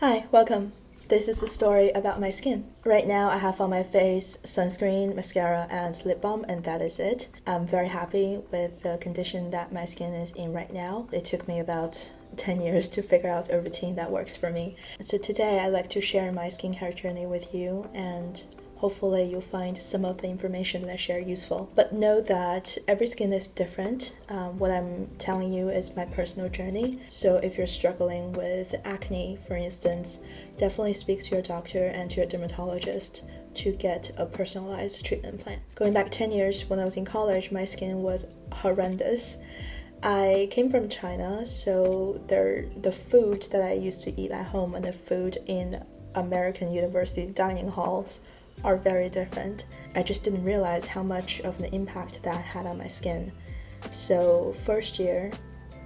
Hi, welcome. This is the story about my skin. Right now I have on my face sunscreen, mascara, and lip balm, and that is it. I'm very happy with the condition that my skin is in right now. It took me about 10 years to figure out a routine that works for me. So today I'd like to share my skincare journey with you, and hopefully you'll find some of the information that I share useful. But know that every skin is different. What I'm telling you is my personal journey. So if you're struggling with acne, for instance, definitely speak to your doctor and to your dermatologist to get a personalized treatment plan. Going back 10 years, when I was in college, my skin was horrendous. I came from China, so the food that I used to eat at home and the food in American university dining halls are very different. I just didn't realize how much of an impact that had on my skin. So first year,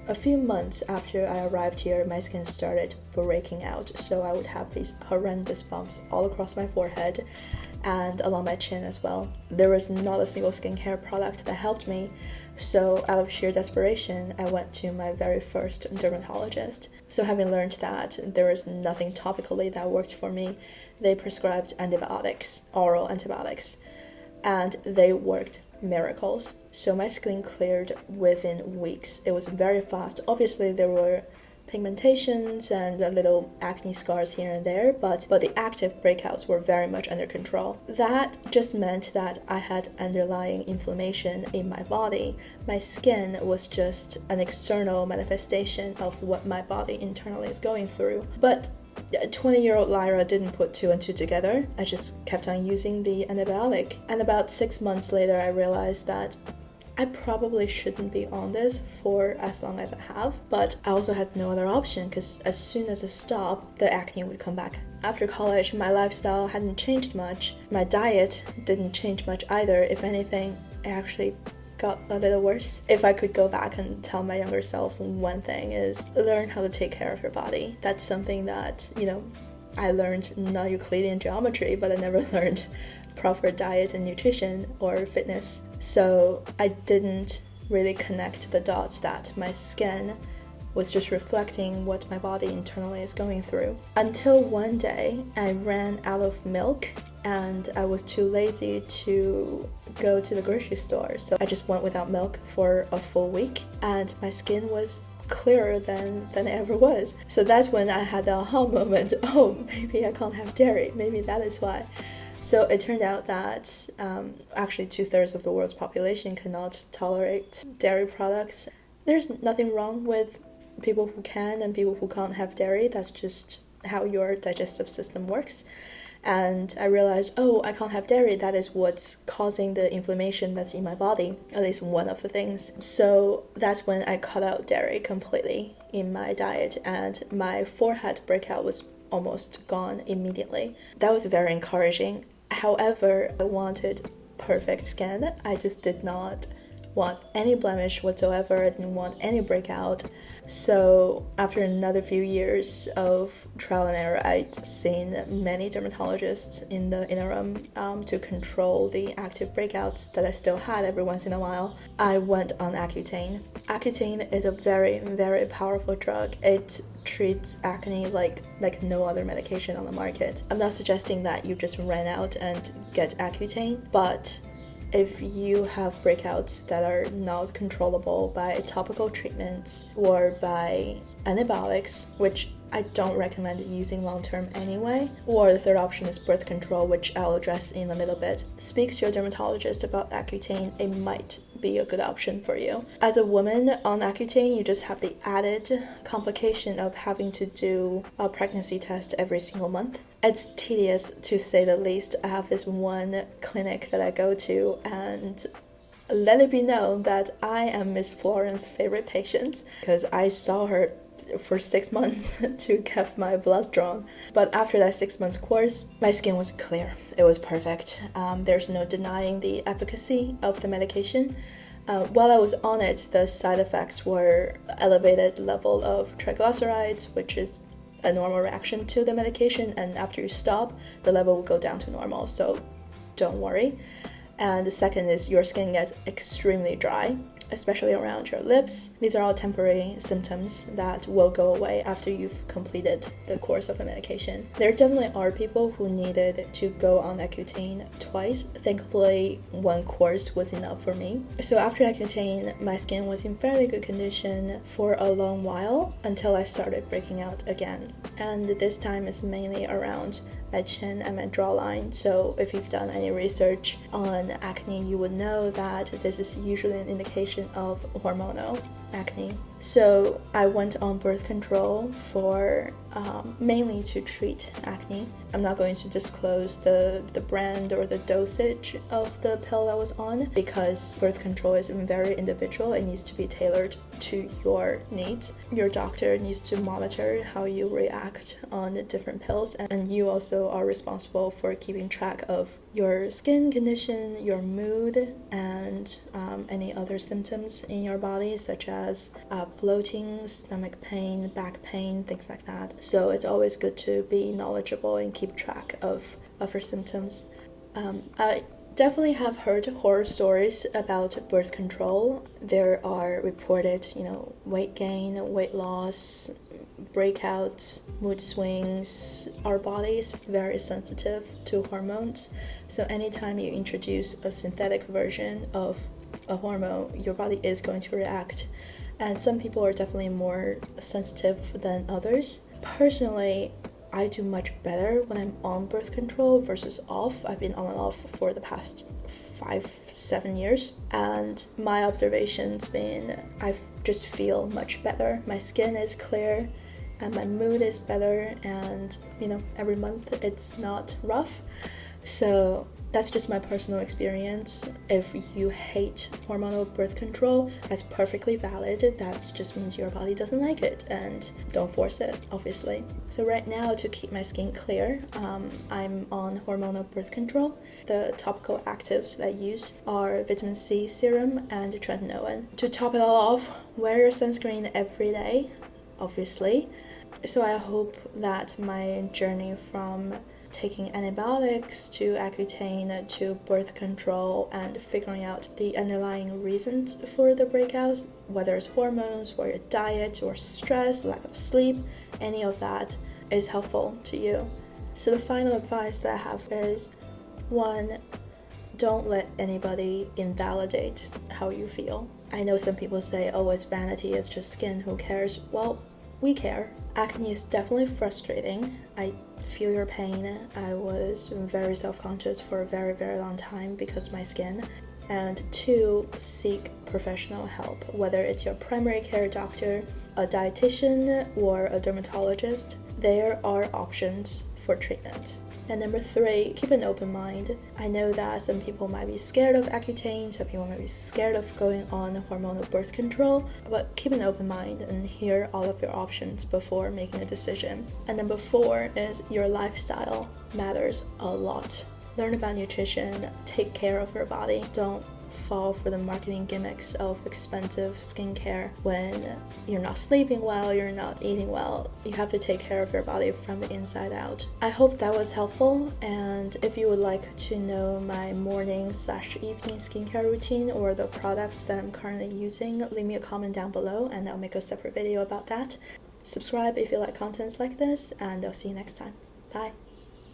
a few months after I arrived here, my skin started breaking out. So I would have these horrendous bumps all across my forehead and along my chin as well. There was not a single skincare product that helped me. So out of sheer desperation, I went to my very first dermatologist. So having learned that there was nothing topically that worked for me, they prescribed antibiotics, oral antibiotics, and they worked miracles. So my skin cleared within weeks. It was very fast. Obviously, there were pigmentations and little acne scars here and there, but the active breakouts were very much under control. That just meant that I had underlying inflammation in my body. My skin was just an external manifestation of what my body internally is going through. But 20-year-old Lyra didn't put two and two together. I just kept on using the antibiotic. And about 6 months later, I realized that I probably shouldn't be on this for as long as I have, but I also had no other option because as soon as I stopped, the acne would come back. After college, my lifestyle hadn't changed much. My diet didn't change much either. If anything, it actually got a little worse. If I could go back and tell my younger self one thing is learn how to take care of your body. That's something that, I learned not Euclidean geometry, but I never learned proper diet and nutrition or fitness. So I didn't really connect the dots that my skin was just reflecting what my body internally is going through. Until one day I ran out of milk and I was too lazy to go to the grocery store. So I just went without milk for a full week and my skin was clearer than it ever was. So that's when I had the aha moment. Oh, maybe I can't have dairy. Maybe that is why. So it turned out that actually 2/3 of the world's population cannot tolerate dairy products. There's nothing wrong with people who can and people who can't have dairy. That's just how your digestive system works. And I realized, I can't have dairy. That is what's causing the inflammation that's in my body, at least one of the things. So that's when I cut out dairy completely in my diet, and my forehead breakout was almost gone immediately. That was very encouraging. However, I wanted perfect skin. I just did not want any blemish whatsoever. I didn't want any breakout. So after another few years of trial and error, I'd seen many dermatologists in the interim to control the active breakouts that I still had every once in a while. I went on Accutane. Accutane is a very, very powerful drug. It treats acne like no other medication on the market. I'm not suggesting that you just run out and get Accutane, but if you have breakouts that are not controllable by topical treatments or by antibiotics, which I don't recommend using long-term anyway, or the third option is birth control, which I'll address in a little bit, speak to your dermatologist about Accutane. It might be a good option for you. As a woman on Accutane, you just have the added complication of having to do a pregnancy test every single month. It's tedious to say the least. I have this one clinic that I go to, and let it be known that I am Miss Florence's favorite patient because I saw her for 6 months to get my blood drawn. But after that 6 months course, my skin was clear. It was perfect. There's no denying the efficacy of the medication. While I was on it, the side effects were elevated level of triglycerides, which is a normal reaction to the medication, and after you stop, the level will go down to normal, so don't worry. And the second is your skin gets extremely dry. especially around your lips. These are all temporary symptoms that will go away after you've completed the course of the medication. There definitely are people who needed to go on Accutane twice. Thankfully, one course was enough for me. So after Accutane, my skin was in fairly good condition for a long while until I started breaking out again. And this time is mainly around my chin and my jawline. So if you've done any research on acne, you would know that this is usually an indication of hormonal acne. So I went on birth control for mainly to treat acne. I'm not going to disclose the brand or the dosage of the pill I was on because birth control is very individual. It needs to be tailored to your needs. Your doctor needs to monitor how you react on the different pills, and you also are responsible for keeping track of your skin condition, your mood, and any other symptoms in your body, such as bloating, stomach pain, back pain, things like that. So it's always good to be knowledgeable and keep track of your symptoms. I definitely have heard horror stories about birth control. There are reported, weight gain, weight loss, breakouts, mood swings. Our body is very sensitive to hormones. So anytime you introduce a synthetic version of a hormone, your body is going to react. And some people are definitely more sensitive than others. Personally, I do much better when I'm on birth control versus off. I've been on and off for the past 5-7 years, and my observation's been I just feel much better. My skin is clear and my mood is better, and every month it's not rough. So that's just my personal experience. If you hate hormonal birth control, that's perfectly valid. That just means your body doesn't like it, and don't force it, obviously. So right now, to keep my skin clear, I'm on hormonal birth control. The topical actives that I use are vitamin C serum and tretinoin. To top it all off, wear your sunscreen every day, obviously. So I hope that my journey from taking antibiotics to Accutane to birth control and figuring out the underlying reasons for the breakouts, whether it's hormones or your diet or stress, lack of sleep, any of that is helpful to you. So the final advice that I have is, 1, don't let anybody invalidate how you feel. I know some people say, oh, it's vanity, it's just skin, who cares? Well, we care. Acne is definitely frustrating. I feel your pain. I was very self-conscious for a very, very long time because of my skin. And 2, seek professional help, whether it's your primary care doctor, a dietitian, or a dermatologist. There are options for treatment. And number 3, keep an open mind. I know that some people might be scared of Accutane, some people might be scared of going on hormonal birth control, but keep an open mind and hear all of your options before making a decision. And number 4 is your lifestyle matters a lot. Learn about nutrition, take care of your body. Don't fall for the marketing gimmicks of expensive skincare when you're not sleeping well, you're not eating well. You have to take care of your body from the inside out. I hope that was helpful, and if you would like to know my morning/evening skincare routine or the products that I'm currently using, leave me a comment down below and I'll make a separate video about that. Subscribe if you like contents like this, and I'll see you next time. Bye.